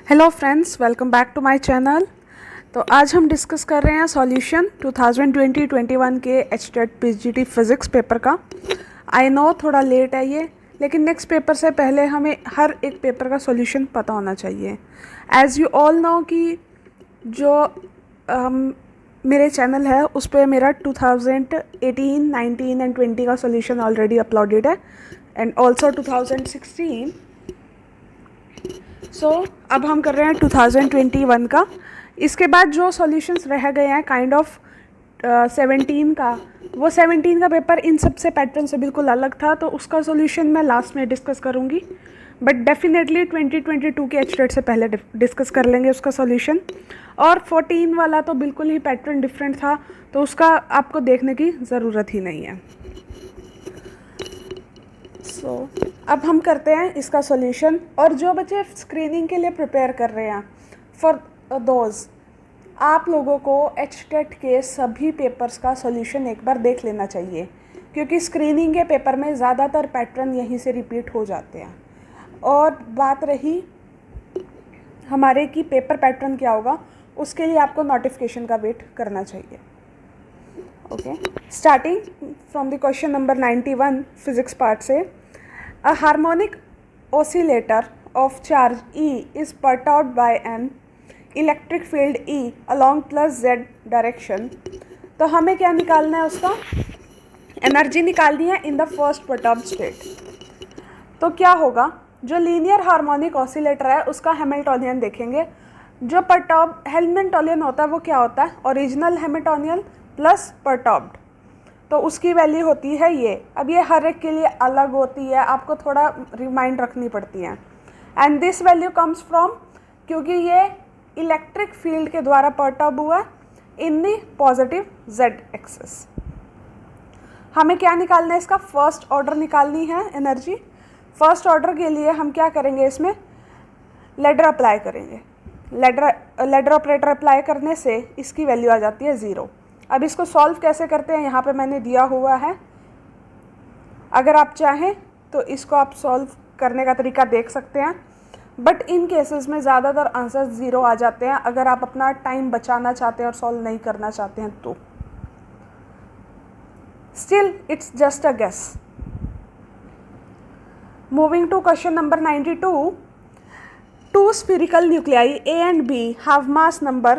Hello friends, welcome back to my channel. तो आज हम डिस्कस कर रहे हैं सॉल्यूशन 2020-21 के एचटेट पीजीटी फिज़िक्स पेपर का। आई नो थोड़ा लेट है ये, लेकिन नेक्स्ट पेपर से पहले हमें हर एक पेपर का सॉल्यूशन पता होना चाहिए। एज़ यू ऑल नो कि जो मेरे चैनल है उस पर मेरा 2018, 19 एंड 20 का सॉल्यूशन ऑलरेडी अपलोडेड है एंड ऑल्सो 2016। अब हम कर रहे हैं 2021 का। इसके बाद जो सॉल्यूशंस रह गए हैं काइंड ऑफ 17 का, वो 17 का पेपर इन सब से पैटर्न से बिल्कुल अलग था, तो उसका सॉल्यूशन मैं लास्ट में डिस्कस करूँगी। बट डेफिनेटली 2022 के एचटेट से पहले डिस्कस कर लेंगे उसका सॉल्यूशन। और 14 वाला तो बिल्कुल ही पैटर्न डिफरेंट था, तो उसका आपको देखने की ज़रूरत ही नहीं है। अब हम करते हैं इसका सॉल्यूशन। और जो बच्चे स्क्रीनिंग के लिए प्रिपेयर कर रहे हैं, फॉर दोज, आप लोगों को एचटेट के सभी पेपर्स का सॉल्यूशन एक बार देख लेना चाहिए, क्योंकि स्क्रीनिंग के पेपर में ज़्यादातर पैटर्न यहीं से रिपीट हो जाते हैं। और बात रही हमारे कि पेपर पैटर्न क्या होगा, उसके लिए आपको नोटिफिकेशन का वेट करना चाहिए। Okay, starting from the question number 91 physics part से। A harmonic oscillator of charge E is perturbed by an electric field E along plus z direction। तो हमें क्या निकालना है, उसका एनर्जी निकालनी है in the first perturbed state. तो क्या होगा, जो लीनियर हार्मोनिक ऑसिलेटर है उसका हैमिल्टोनियन देखेंगे। जो हैमिल्टोनियन होता है वो क्या होता है, ओरिजिनल हैमिल्टोनियन प्लस परटर्ब्ड, तो उसकी वैल्यू होती है ये। अब ये हर एक के लिए अलग होती है, आपको थोड़ा रिमाइंड रखनी पड़ती है। And this value comes from, क्योंकि ये इलेक्ट्रिक फील्ड के द्वारा परटर्ब हुआ इन दी पॉजिटिव जेड एक्सिस। हमें क्या निकालना है, इसका फर्स्ट ऑर्डर निकालनी है एनर्जी। फर्स्ट ऑर्डर के लिए हम क्या करेंगे, इसमें लेडर अप्लाई करेंगे। लेडर ऑपरेटर अप्लाई करने से इसकी वैल्यू आ जाती है 0। अब इसको सॉल्व कैसे करते हैं, यहाँ पे मैंने दिया हुआ है। अगर आप चाहें तो इसको आप सॉल्व करने का तरीका देख सकते हैं, बट इन केसेस में ज़्यादातर आंसर 0 आ जाते हैं अगर आप अपना टाइम बचाना चाहते हैं और सॉल्व नहीं करना चाहते हैं तो। Still it's just a guess. Moving to question number 92। Two spherical nuclei A and B have mass number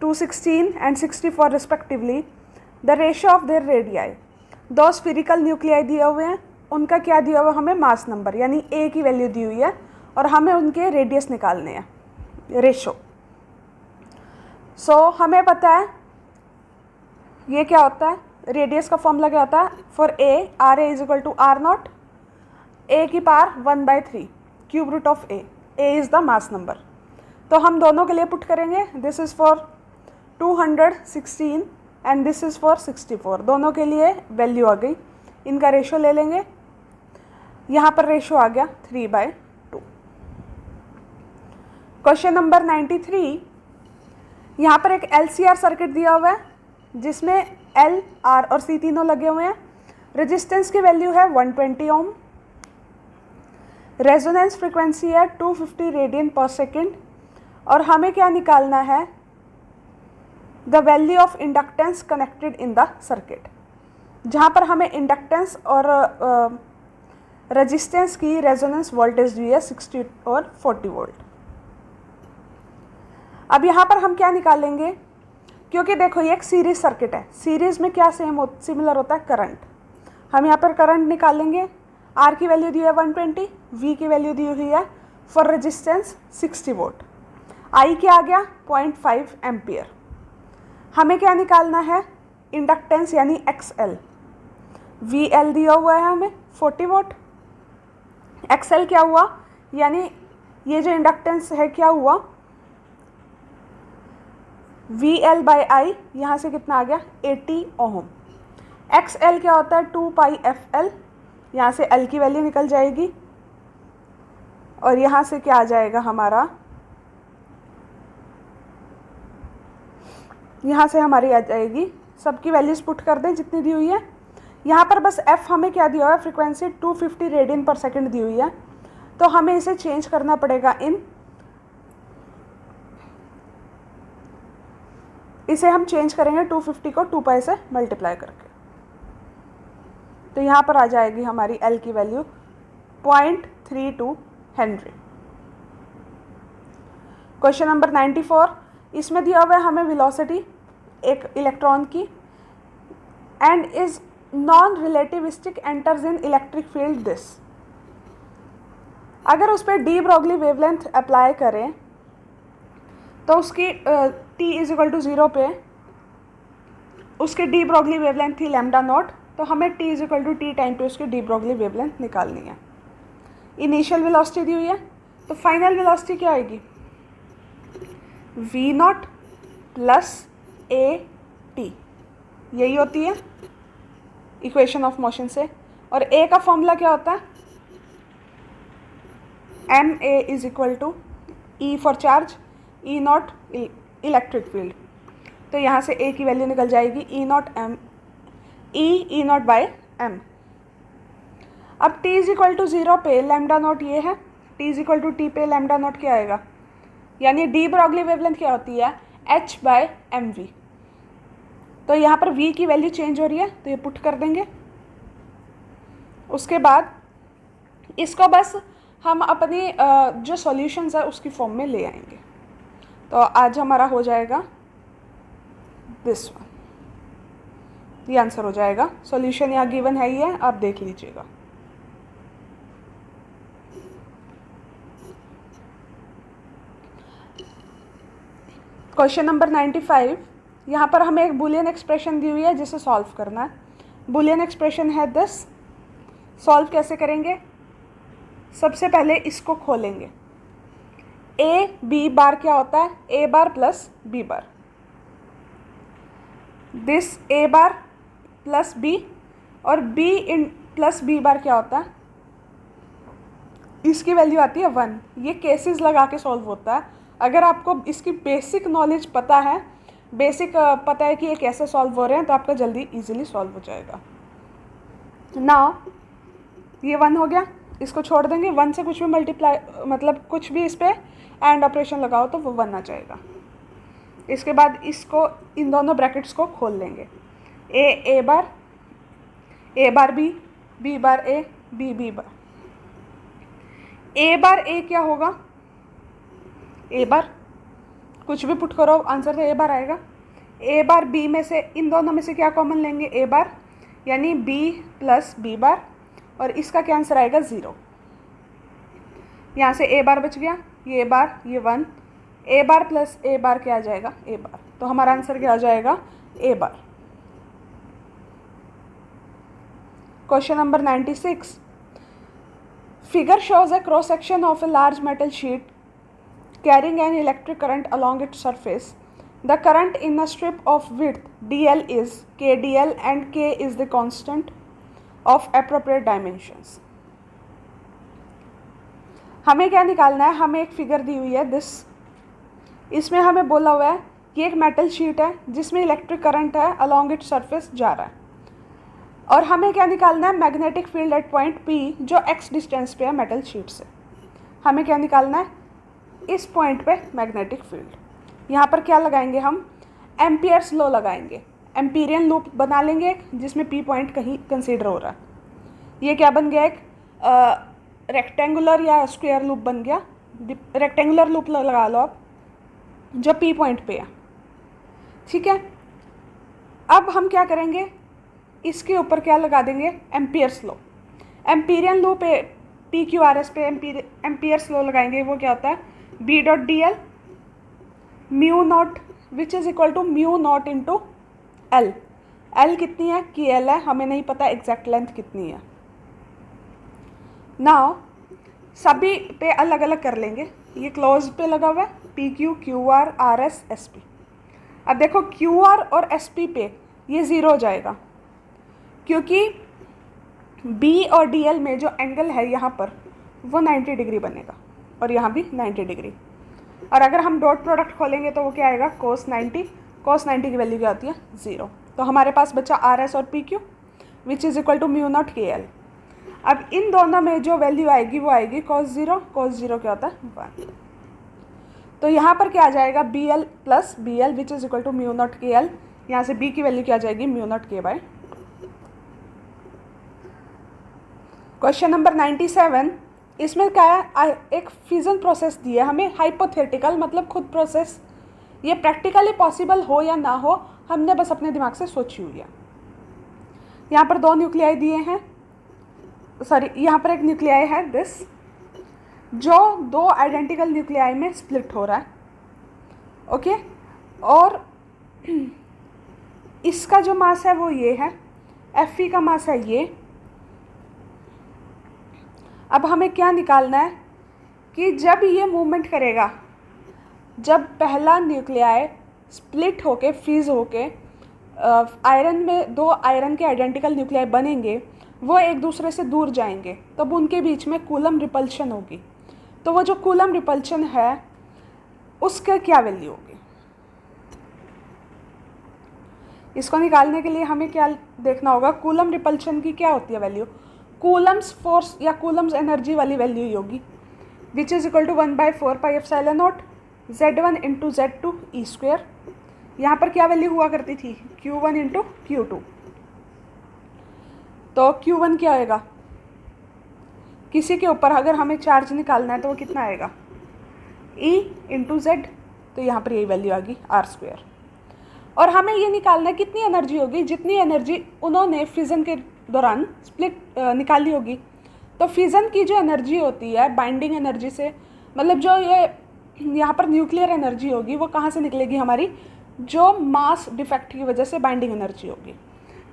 216 and 64 respectively. The ratio of their radii। दो स्फेरिकल न्यूक्लियाई दिए हुए हैं, उनका क्या दिया हुआ, हमें मास नंबर यानी A की वैल्यू दी हुई है और हमें उनके रेडियस निकालने हैं, रेशो। हमें पता है ये क्या होता है, रेडियस का फॉर्मूला क्या होता है, for A RA is equal to R0 A की power 1/3 cube root of A is the mass number. तो हम दोनों के लिए पुट करेंगे, this is for 216 and this is for 64। दोनों के लिए वैल्यू आ गई, इनका रेशो ले लेंगे। यहाँ पर रेशो आ गया 3/2। Question number 93। यहाँ पर एक LCR सर्किट दिया हुआ है जिसमें L, R और C तीनों लगे हुए हैं। रेजिस्टेंस की वैल्यू है 120 ओम। रेजोनेंस फ्रिक्वेंसी है 250 रेडियन पर सेकेंड। और हमें क्या निकालना है, the value of inductance connected in the circuit, जहाँ पर हमें इंडक्टेंस और रेजिस्टेंस की रेजोनेंस वोल्टेज दी है 60 और 40 वोल्ट। अब यहाँ पर हम क्या निकालेंगे, क्योंकि देखो ये एक सीरीज सर्किट है, सीरीज में क्या सिमिलर होता है, करंट। हम यहाँ पर करंट निकालेंगे। R की वैल्यू दी है 120, V की वैल्यू दी हुई है फॉर रेजिस्टेंस 60 वोल्ट। I क्या आ गया, 0.5 एम्पियर। हमें क्या निकालना है, इंडक्टेंस यानी XL। VL दिया हुआ है हमें 40 वोल्ट। XL क्या हुआ, यानी ये जो इंडक्टेंस है क्या हुआ, VL/I, यहाँ से कितना आ गया 80 ओम। XL क्या होता है, 2πfL, यहाँ से L की वैल्यू निकल जाएगी और यहाँ से क्या आ जाएगा हमारा, यहाँ से हमारी आ जाएगी, सबकी वैल्यूज पुट कर दें जितनी दी हुई है। यहाँ पर बस F हमें क्या दिया हुआ है, फ्रीक्वेंसी 250 रेडियन पर सेकंड दी हुई है, तो हमें इसे चेंज करना पड़ेगा इन इसे हम चेंज करेंगे 250 को 2 पाई से मल्टीप्लाई करके, तो यहाँ पर आ जाएगी हमारी L की वैल्यू 0.32 हेनरी। क्वेश्चन नंबर 94, इसमें दिया हुआ है हमें वेलोसिटी एक इलेक्ट्रॉन की and is non relativistic enters in electric field this. अगर उस पर डी ब्रॉगली वेवलेंथ अप्लाई करें तो उसकी t इज इक्वल टू 0 पे उसकी डी ब्रॉगली वेवलेंथ थी लैम्डा नॉट, तो हमें t is equal to t time पे उसकी डी ब्रॉगली वेवलेंथ निकालनी है। इनिशियल वेलोसिटी दी हुई है, तो फाइनल वेलोसिटी क्या आएगी, v not plus a t, यही होती है इक्वेशन ऑफ मोशन से। और a का फॉर्मूला क्या होता है, m a is equal to e for charge, e naught electric field, तो यहाँ से a की वैल्यू निकल जाएगी ई नॉट बाय एम। अब t इज इक्वल टू 0 पे लैम्डा नॉट ये है, t is equal to t पे लैम्डा नॉट क्या आएगा, यानी डी ब्रॉगली वेवलेंथ क्या होती है h बाय एम वी। तो यहाँ पर v की वैल्यू चेंज हो रही है, तो ये पुट कर देंगे। उसके बाद इसको बस हम अपनी जो सॉल्यूशंस है उसकी फॉर्म में ले आएंगे। तो आज हमारा हो जाएगा दिस वन, ये आंसर हो जाएगा। सॉल्यूशन यहाँ गिवन है ही है, आप देख लीजिएगा। क्वेश्चन नंबर 95, यहाँ पर हमें एक बुलियन एक्सप्रेशन दी हुई है जिसे सॉल्व करना है। बुलियन एक्सप्रेशन है दिस, सॉल्व कैसे करेंगे, सबसे पहले इसको खोलेंगे। ए बी बार क्या होता है, a bar plus b bar, this a bar plus b, और बी इन प्लस बी बार क्या होता है, इसकी वैल्यू आती है 1। ये केसेस लगा के सॉल्व होता है। अगर आपको इसकी बेसिक नॉलेज पता है, बेसिक पता है कि ये कैसे सॉल्व हो रहे हैं, तो आपका जल्दी इजीली सॉल्व हो जाएगा। नाउ ये 1 हो गया, इसको छोड़ देंगे। 1 से कुछ भी मल्टीप्लाई मतलब कुछ भी इस पर एंड ऑपरेशन लगाओ तो वो 1 आ जाएगा। इसके बाद इसको इन दोनों ब्रैकेट्स को खोल लेंगे। ए बार बी, बी बार ए, बी बार। ए बार ए क्या होगा, ए बार कुछ भी पुट करो आंसर तो ए बार आएगा। ए बार बी में से इन दोनों में से क्या कॉमन लेंगे, ए बार, यानी बी प्लस बी बार, और इसका क्या आंसर आएगा 0। यहाँ से ए बार बच गया, ये बार ये 1, ए बार प्लस ए बार क्या आ जाएगा, ए बार। तो हमारा आंसर क्या आ जाएगा, a bar. Question number 96, figure shows a cross section of a large metal sheet carrying an electric current along its surface. The current in a strip of width dl is kdl and k is the constant of appropriate dimensions. हमें क्या निकालना है, हमें एक figure दी हुई है this, इसमें हमें बोला हुआ है कि एक मेटल शीट है जिसमें इलेक्ट्रिक करंट है अलॉन्ग इट्स सरफेस जा रहा है, और हमें क्या निकालना है, magnetic field at point P जो x डिस्टेंस पे है मेटल शीट से। हमें क्या निकालना है, इस पॉइंट पे मैग्नेटिक फील्ड। यहाँ पर क्या लगाएंगे हम, एम्पियर्स लॉ लगाएंगे, एम्पीरियन लूप बना लेंगे एक, जिसमें P पॉइंट कहीं कंसीडर हो रहा है। ये क्या बन गया, एक रेक्टेंगुलर या स्क्वायर लूप बन गया। रेक्टेंगुलर लूप लगा लो आप जो P पॉइंट पे है, ठीक है। अब हम क्या करेंगे, इसके ऊपर क्या लगा देंगे, Ampere's law. Amperian loop P Q R S पे एम्पियर्स लॉ लगाएंगे। वो क्या होता है, B dot d l mu naught which is equal to mu naught into l. L कितनी है, की एल है, हमें नहीं पता एग्जैक्ट लेंथ कितनी है। नाउ सभी पे अलग अलग कर लेंगे। ये क्लोज पे लगा हुआ है, P Q, Q R, R S, S P. अब देखो क्यू आर और एस पी पे ये 0 हो जाएगा, क्योंकि B और DL में जो एंगल है यहाँ पर वो 90 डिग्री बनेगा, और यहाँ भी 90 डिग्री। और अगर हम डॉट प्रोडक्ट खोलेंगे तो वो क्या आएगा, cos 90। cos 90 की वैल्यू क्या होती है, 0। तो हमारे पास बचा RS और PQ which is equal to mu naught KL। अब इन दोनों में जो वैल्यू आएगी वो आएगी cos 0। cos 0 क्या होता है, 1। तो यहाँ पर क्या आ जाएगा, B l plus B l which is equal to mu naught K L. यहाँ से बी की वैल्यू क्या आ जाएगी, mu naught K by. Question number 97, इसमें क्या है, एक फिजन प्रोसेस दी है हमें, हाइपोथेटिकल मतलब खुद प्रोसेस, ये प्रैक्टिकली पॉसिबल हो या ना हो हमने बस अपने दिमाग से सोची हुई है। यहाँ पर 2 न्यूक्लियाई दिए हैं, सॉरी यहाँ पर एक न्यूक्लियाई है दिस, जो 2 आइडेंटिकल न्यूक्लियाई में स्प्लिट हो रहा है, ओके। और इसका जो मास है वो ये है, Fe का मास है ये। अब हमें क्या निकालना है कि जब ये मूवमेंट करेगा, जब पहला न्यूक्लियाई स्प्लिट होके फ्रीज होके आयरन में 2 आयरन के आइडेंटिकल न्यूक्लियाई बनेंगे, वो एक दूसरे से दूर जाएंगे, तब उनके बीच में कूलम रिपल्शन होगी। तो वो जो कूलम रिपल्शन है उसका क्या वैल्यू होगी, इसको निकालने के लिए हमें क्या देखना होगा, कूलम रिपल्शन की क्या होती है वैल्यू, कूलम्स फोर्स या कूलम्स एनर्जी वाली वैल्यू ही होगी, which is equal to 1/4 pi epsilon naught Z1 into Z2 e square. यहाँ पर क्या वैल्यू हुआ करती थी, Q1 इंटू Q2। तो Q1 क्या आएगा, किसी के ऊपर अगर हमें चार्ज निकालना है तो वो कितना आएगा, E इंटू Z। तो यहाँ पर यही वैल्यू आ गई R स्क्वेयर। और हमें ये निकालना है कितनी एनर्जी होगी, जितनी एनर्जी उन्होंने फिजन के दौरान स्प्लिट निकाली होगी। तो फिजन की जो एनर्जी होती है बाइंडिंग एनर्जी से, मतलब जो ये यहाँ पर न्यूक्लियर एनर्जी होगी वो कहाँ से निकलेगी, हमारी जो मास डिफेक्ट की वजह से बाइंडिंग एनर्जी होगी।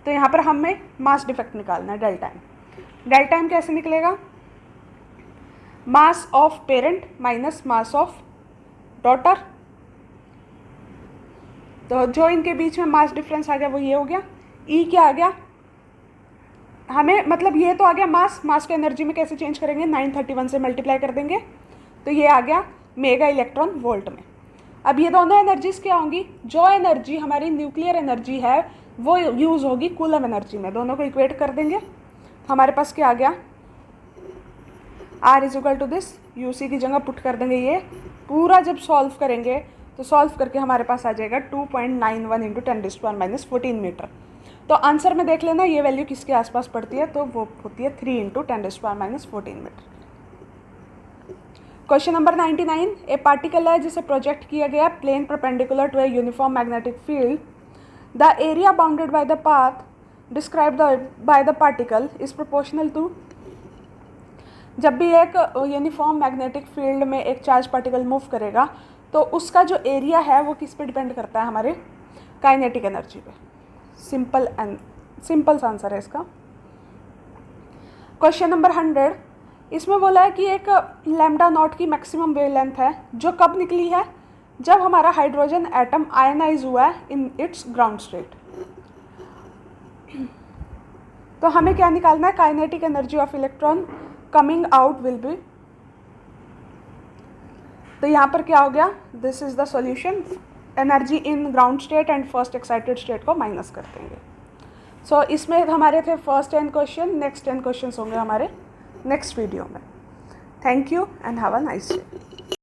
तो यहाँ पर हमें मास डिफेक्ट निकालना है, डेल्टा एम। डेल्टा एम कैसे निकलेगा, mass of parent minus mass of daughter. तो जो इनके बीच में मास डिफरेंस आ गया वो ये हो गया। ई क्या आ गया, हमें मतलब ये तो आ गया मास, मास को एनर्जी में कैसे चेंज करेंगे, 931 से मल्टीप्लाई कर देंगे, तो ये आ गया मेगा इलेक्ट्रॉन वोल्ट में। अब ये दोनों एनर्जीज क्या होंगी, जो एनर्जी हमारी न्यूक्लियर एनर्जी है वो यूज़ होगी कूलम एनर्जी में, दोनों को इक्वेट कर देंगे। हमारे पास क्या आ गया, R is equal to this, यूसी की जगह पुट कर देंगे, ये पूरा जब सॉल्व करेंगे तो सॉल्व करके हमारे पास आ जाएगा 2.91 इंटू 10⁻⁴ मीटर। तो आंसर में देख लेना ये वैल्यू किसके आसपास पड़ती है, तो वो होती है 3 into 10⁻⁴ metre. Question number 99, a particle है जिसे प्रोजेक्ट किया गया plane perpendicular to a uniform magnetic field, the area bounded by the path describe by the particle is proportional to. जब भी एक यूनिफॉर्म मैग्नेटिक फील्ड में एक चार्ज पार्टिकल मूव करेगा तो उसका जो एरिया है वो किस पे डिपेंड करता है, हमारे काइनेटिक एनर्जी पे। सिंपल सा आंसर है इसका। क्वेश्चन नंबर 100, इसमें बोला है कि एक लैम्डा नॉट की मैक्सिमम वेवलेंथ है जो कब निकली है, जब हमारा हाइड्रोजन एटम आयनाइज हुआ है इन इट्स ग्राउंड स्टेट। तो हमें क्या निकालना है, kinetic energy of electron coming out will be. तो यहाँ पर क्या हो गया, this is the solution, energy in ground state and first excited state को माइनस कर देंगे। सो इसमें हमारे थे फर्स्ट 10 क्वेश्चन, नेक्स्ट 10 क्वेश्चन होंगे हमारे नेक्स्ट वीडियो में। Thank you and have a nice day.